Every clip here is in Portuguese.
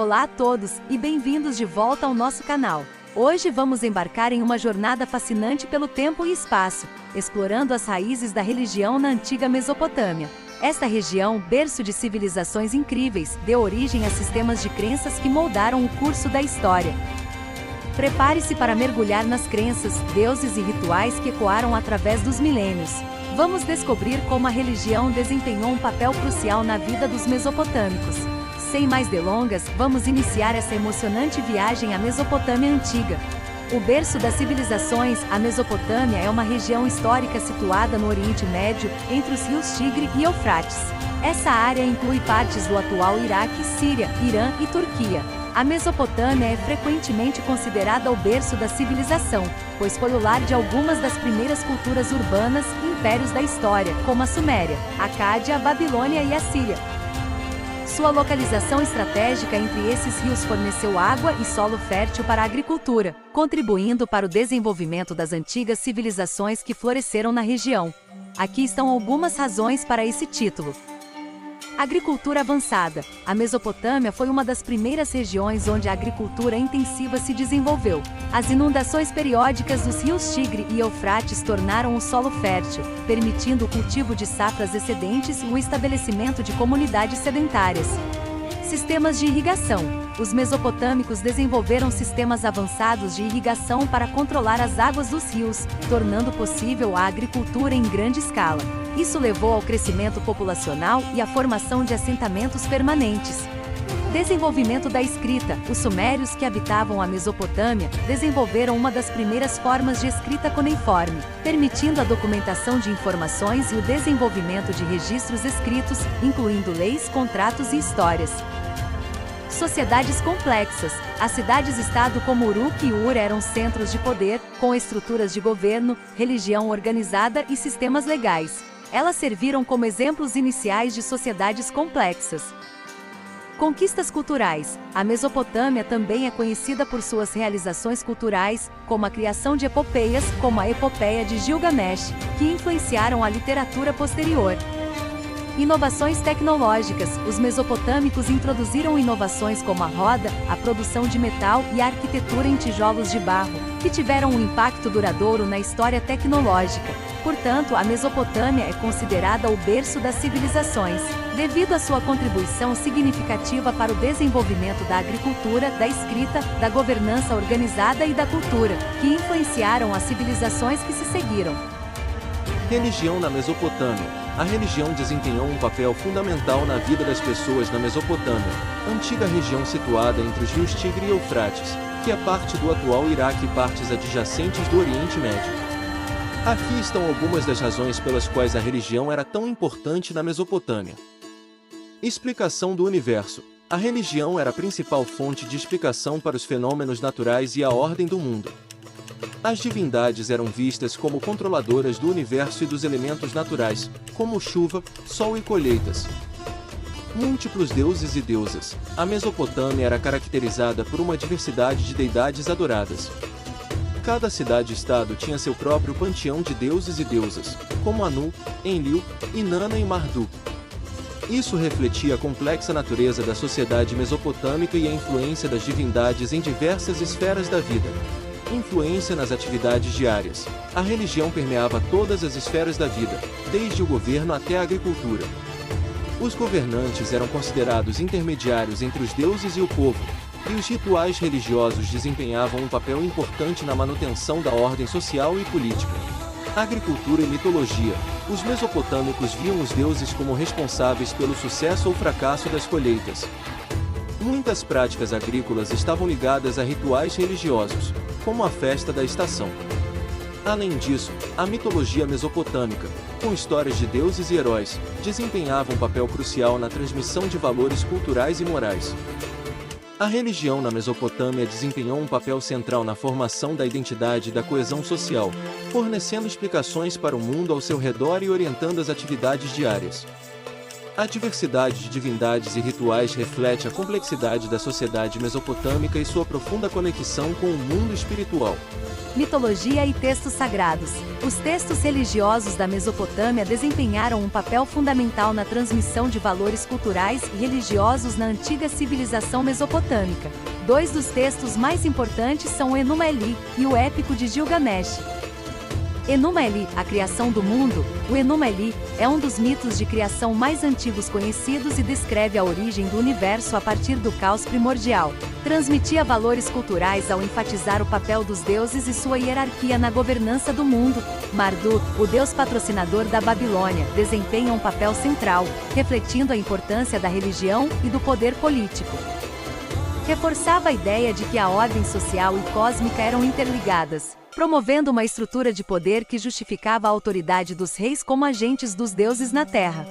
Olá a todos, e bem-vindos de volta ao nosso canal. Hoje vamos embarcar em uma jornada fascinante pelo tempo e espaço, explorando as raízes da religião na antiga Mesopotâmia. Esta região, berço de civilizações incríveis, deu origem a sistemas de crenças que moldaram o curso da história. Prepare-se para mergulhar nas crenças, deuses e rituais que ecoaram através dos milênios. Vamos descobrir como a religião desempenhou um papel crucial na vida dos mesopotâmicos. Sem mais delongas, vamos iniciar essa emocionante viagem à Mesopotâmia antiga. O berço das civilizações, a Mesopotâmia é uma região histórica situada no Oriente Médio, entre os rios Tigre e Eufrates. Essa área inclui partes do atual Iraque, Síria, Irã e Turquia. A Mesopotâmia é frequentemente considerada o berço da civilização, pois foi o lar de algumas das primeiras culturas urbanas e impérios da história, como a Suméria, Acádia, a Babilônia e a Síria. Sua localização estratégica entre esses rios forneceu água e solo fértil para a agricultura, contribuindo para o desenvolvimento das antigas civilizações que floresceram na região. Aqui estão algumas razões para esse título. Agricultura avançada. A Mesopotâmia foi uma das primeiras regiões onde a agricultura intensiva se desenvolveu. As inundações periódicas dos rios Tigre e Eufrates tornaram o solo fértil, permitindo o cultivo de safras excedentes e o estabelecimento de comunidades sedentárias. Sistemas de irrigação. Os mesopotâmicos desenvolveram sistemas avançados de irrigação para controlar as águas dos rios, tornando possível a agricultura em grande escala. Isso levou ao crescimento populacional e à formação de assentamentos permanentes. Desenvolvimento da escrita. Os sumérios que habitavam a Mesopotâmia desenvolveram uma das primeiras formas de escrita cuneiforme, permitindo a documentação de informações e o desenvolvimento de registros escritos, incluindo leis, contratos e histórias. Sociedades complexas. As cidades-estado como Uruk e Ur eram centros de poder, com estruturas de governo, religião organizada e sistemas legais. Elas serviram como exemplos iniciais de sociedades complexas. Conquistas culturais. A Mesopotâmia também é conhecida por suas realizações culturais, como a criação de epopeias, como a Epopeia de Gilgamesh, que influenciaram a literatura posterior. Inovações tecnológicas. Os mesopotâmicos introduziram inovações como a roda, a produção de metal e a arquitetura em tijolos de barro, que tiveram um impacto duradouro na história tecnológica. Portanto, a Mesopotâmia é considerada o berço das civilizações, devido à sua contribuição significativa para o desenvolvimento da agricultura, da escrita, da governança organizada e da cultura, que influenciaram as civilizações que se seguiram. Religião na Mesopotâmia. A religião desempenhou um papel fundamental na vida das pessoas na Mesopotâmia, antiga região situada entre os rios Tigre e Eufrates, que é parte do atual Iraque e partes adjacentes do Oriente Médio. Aqui estão algumas das razões pelas quais a religião era tão importante na Mesopotâmia. Explicação do universo. A religião era a principal fonte de explicação para os fenômenos naturais e a ordem do mundo. As divindades eram vistas como controladoras do universo e dos elementos naturais, como chuva, sol e colheitas. Múltiplos deuses e deusas. A Mesopotâmia era caracterizada por uma diversidade de deidades adoradas. Cada cidade-estado tinha seu próprio panteão de deuses e deusas, como Anu, Enlil, Inanna e Marduk. Isso refletia a complexa natureza da sociedade mesopotâmica e a influência das divindades em diversas esferas da vida. Influência nas atividades diárias. A religião permeava todas as esferas da vida, desde o governo até a agricultura. Os governantes eram considerados intermediários entre os deuses e o povo, e os rituais religiosos desempenhavam um papel importante na manutenção da ordem social e política. Agricultura e mitologia. Os mesopotâmicos viam os deuses como responsáveis pelo sucesso ou fracasso das colheitas. Muitas práticas agrícolas estavam ligadas a rituais religiosos, como a festa da estação. Além disso, a mitologia mesopotâmica, com histórias de deuses e heróis, desempenhava um papel crucial na transmissão de valores culturais e morais. A religião na Mesopotâmia desempenhou um papel central na formação da identidade e da coesão social, fornecendo explicações para o mundo ao seu redor e orientando as atividades diárias. A diversidade de divindades e rituais reflete a complexidade da sociedade mesopotâmica e sua profunda conexão com o mundo espiritual. Mitologia e textos sagrados. Os textos religiosos da Mesopotâmia desempenharam um papel fundamental na transmissão de valores culturais e religiosos na antiga civilização mesopotâmica. Dois dos textos mais importantes são o Enuma Eli e o Épico de Gilgamesh. Enuma Eli, a criação do mundo. O Enuma Eli é um dos mitos de criação mais antigos conhecidos e descreve a origem do universo a partir do caos primordial. Transmitia valores culturais ao enfatizar o papel dos deuses e sua hierarquia na governança do mundo. Marduk, o deus patrocinador da Babilônia, desempenha um papel central, refletindo a importância da religião e do poder político. Reforçava a ideia de que a ordem social e cósmica eram interligadas, promovendo uma estrutura de poder que justificava a autoridade dos reis como agentes dos deuses na Terra.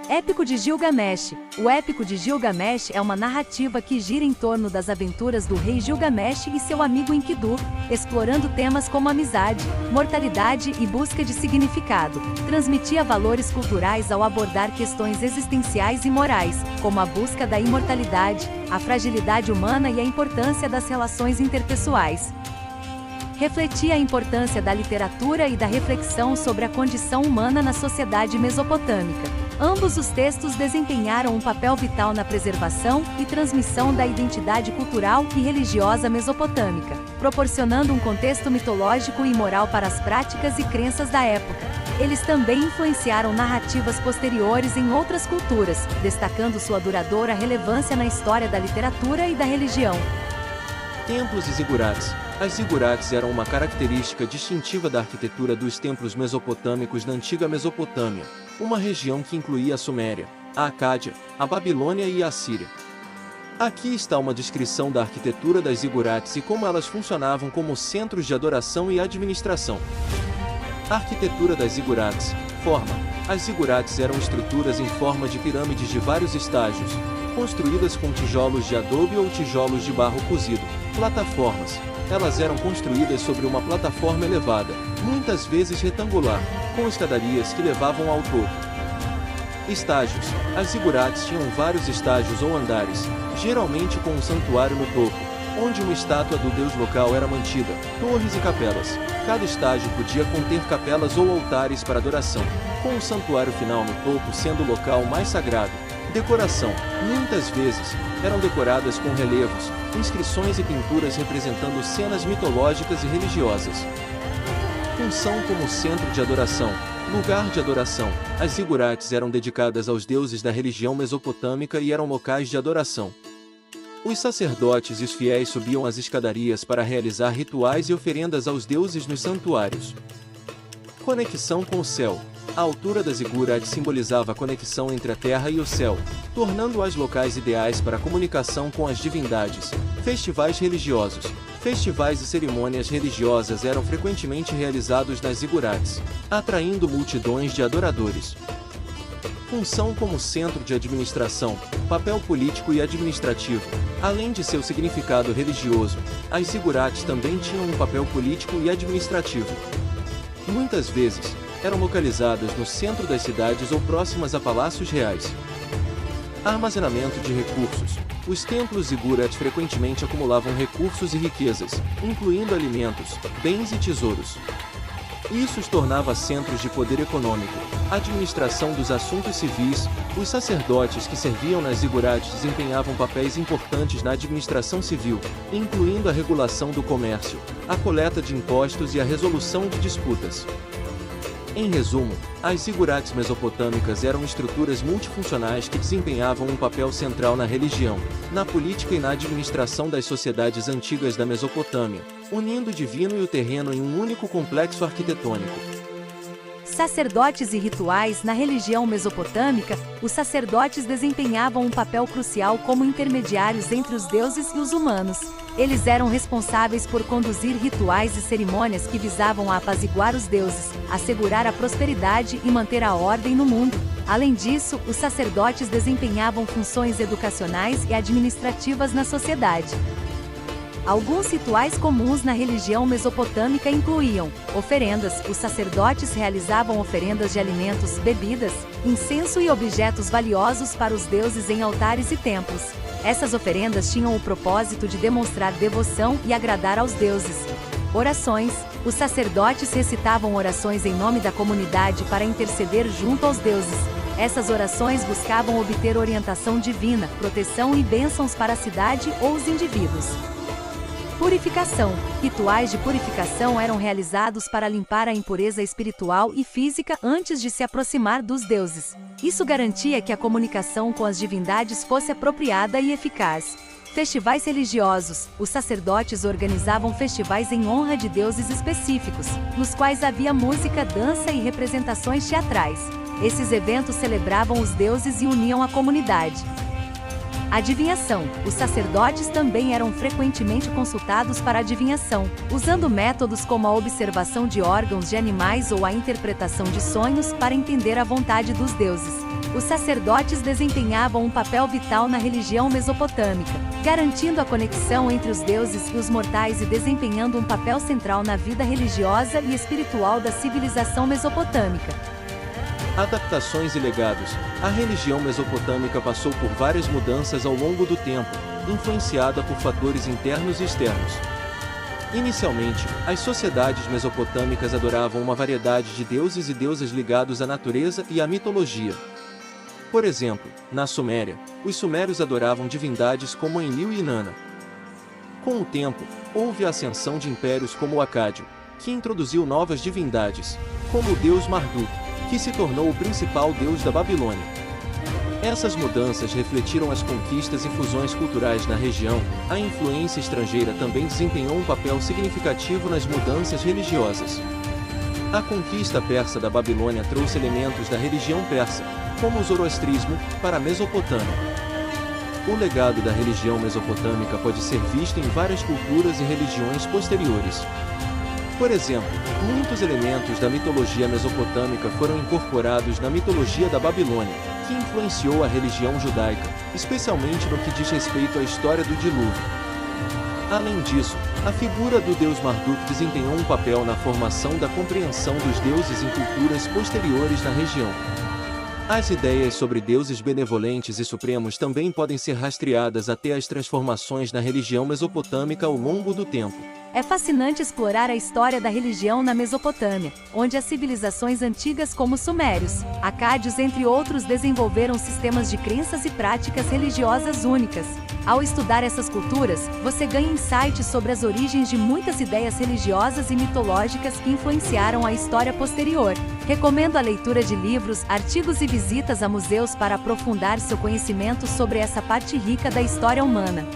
Épico de Gilgamesh. O Épico de Gilgamesh é uma narrativa que gira em torno das aventuras do rei Gilgamesh e seu amigo Enkidu, explorando temas como amizade, mortalidade e busca de significado. Transmitia valores culturais ao abordar questões existenciais e morais, como a busca da imortalidade, a fragilidade humana e a importância das relações interpessoais. Refletia a importância da literatura e da reflexão sobre a condição humana na sociedade mesopotâmica. Ambos os textos desempenharam um papel vital na preservação e transmissão da identidade cultural e religiosa mesopotâmica, proporcionando um contexto mitológico e moral para as práticas e crenças da época. Eles também influenciaram narrativas posteriores em outras culturas, destacando sua duradoura relevância na história da literatura e da religião. Templos e zigurates. As zigurates eram uma característica distintiva da arquitetura dos templos mesopotâmicos da antiga Mesopotâmia, uma região que incluía a Suméria, a Acádia, a Babilônia e a Assíria. Aqui está uma descrição da arquitetura das zigurates e como elas funcionavam como centros de adoração e administração. A arquitetura das zigurates. Forma. As zigurates eram estruturas em forma de pirâmides de vários estágios, construídas com tijolos de adobe ou tijolos de barro cozido. Plataformas. Elas eram construídas sobre uma plataforma elevada, muitas vezes retangular, com escadarias que levavam ao topo. Estágios. As zigurates tinham vários estágios ou andares, geralmente com um santuário no topo, onde uma estátua do deus local era mantida, torres e capelas. Cada estágio podia conter capelas ou altares para adoração, com o santuário final no topo sendo o local mais sagrado. Decoração. Muitas vezes, eram decoradas com relevos, inscrições e pinturas representando cenas mitológicas e religiosas. Função como centro de adoração. Lugar de adoração. As zigurates eram dedicadas aos deuses da religião mesopotâmica e eram locais de adoração. Os sacerdotes e os fiéis subiam as escadarias para realizar rituais e oferendas aos deuses nos santuários. Conexão com o céu. A altura da zigurate simbolizava a conexão entre a terra e o céu, tornando-as locais ideais para a comunicação com as divindades. Festivais religiosos. Festivais e cerimônias religiosas eram frequentemente realizados nas zigurates, atraindo multidões de adoradores. Função como centro de administração, papel político e administrativo. Além de seu significado religioso, as zigurates também tinham um papel político e administrativo. Muitas vezes, eram localizadas no centro das cidades ou próximas a palácios reais. Armazenamento de recursos. Os templos zigurates frequentemente acumulavam recursos e riquezas, incluindo alimentos, bens e tesouros. Isso os tornava centros de poder econômico, administração dos assuntos civis. Os sacerdotes que serviam nas zigurates desempenhavam papéis importantes na administração civil, incluindo a regulação do comércio, a coleta de impostos e a resolução de disputas. Em resumo, as zigurates mesopotâmicas eram estruturas multifuncionais que desempenhavam um papel central na religião, na política e na administração das sociedades antigas da Mesopotâmia, unindo o divino e o terreno em um único complexo arquitetônico. Sacerdotes e rituais. Na religião mesopotâmica, os sacerdotes desempenhavam um papel crucial como intermediários entre os deuses e os humanos. Eles eram responsáveis por conduzir rituais e cerimônias que visavam a apaziguar os deuses, assegurar a prosperidade e manter a ordem no mundo. Além disso, os sacerdotes desempenhavam funções educacionais e administrativas na sociedade. Alguns rituais comuns na religião mesopotâmica incluíam oferendas. Os sacerdotes realizavam oferendas de alimentos, bebidas, incenso e objetos valiosos para os deuses em altares e templos. Essas oferendas tinham o propósito de demonstrar devoção e agradar aos deuses. Orações. Os sacerdotes recitavam orações em nome da comunidade para interceder junto aos deuses. Essas orações buscavam obter orientação divina, proteção e bênçãos para a cidade ou os indivíduos. Purificação. Rituais de purificação eram realizados para limpar a impureza espiritual e física antes de se aproximar dos deuses. Isso garantia que a comunicação com as divindades fosse apropriada e eficaz. Festivais religiosos. Os sacerdotes organizavam festivais em honra de deuses específicos, nos quais havia música, dança e representações teatrais. Esses eventos celebravam os deuses e uniam a comunidade. Adivinhação. Os sacerdotes também eram frequentemente consultados para adivinhação, usando métodos como a observação de órgãos de animais ou a interpretação de sonhos para entender a vontade dos deuses. Os sacerdotes desempenhavam um papel vital na religião mesopotâmica, garantindo a conexão entre os deuses e os mortais e desempenhando um papel central na vida religiosa e espiritual da civilização mesopotâmica. Adaptações e legados. A religião mesopotâmica passou por várias mudanças ao longo do tempo, influenciada por fatores internos e externos. Inicialmente, as sociedades mesopotâmicas adoravam uma variedade de deuses e deusas ligados à natureza e à mitologia. Por exemplo, na Suméria, os sumérios adoravam divindades como Enlil e Inanna. Com o tempo, houve a ascensão de impérios como o Acádio, que introduziu novas divindades, como o deus Marduk, que se tornou o principal deus da Babilônia. Essas mudanças refletiram as conquistas e fusões culturais na região. A influência estrangeira também desempenhou um papel significativo nas mudanças religiosas. A conquista persa da Babilônia trouxe elementos da religião persa, como o zoroastrismo, para a Mesopotâmia. O legado da religião mesopotâmica pode ser visto em várias culturas e religiões posteriores. Por exemplo, muitos elementos da mitologia mesopotâmica foram incorporados na mitologia da Babilônia, que influenciou a religião judaica, especialmente no que diz respeito à história do dilúvio. Além disso, a figura do deus Marduk desempenhou um papel na formação da compreensão dos deuses em culturas posteriores na região. As ideias sobre deuses benevolentes e supremos também podem ser rastreadas até as transformações na religião mesopotâmica ao longo do tempo. É fascinante explorar a história da religião na Mesopotâmia, onde as civilizações antigas como os sumérios, acádios entre outros desenvolveram sistemas de crenças e práticas religiosas únicas. Ao estudar essas culturas, você ganha insights sobre as origens de muitas ideias religiosas e mitológicas que influenciaram a história posterior. Recomendo a leitura de livros, artigos e visitas a museus para aprofundar seu conhecimento sobre essa parte rica da história humana.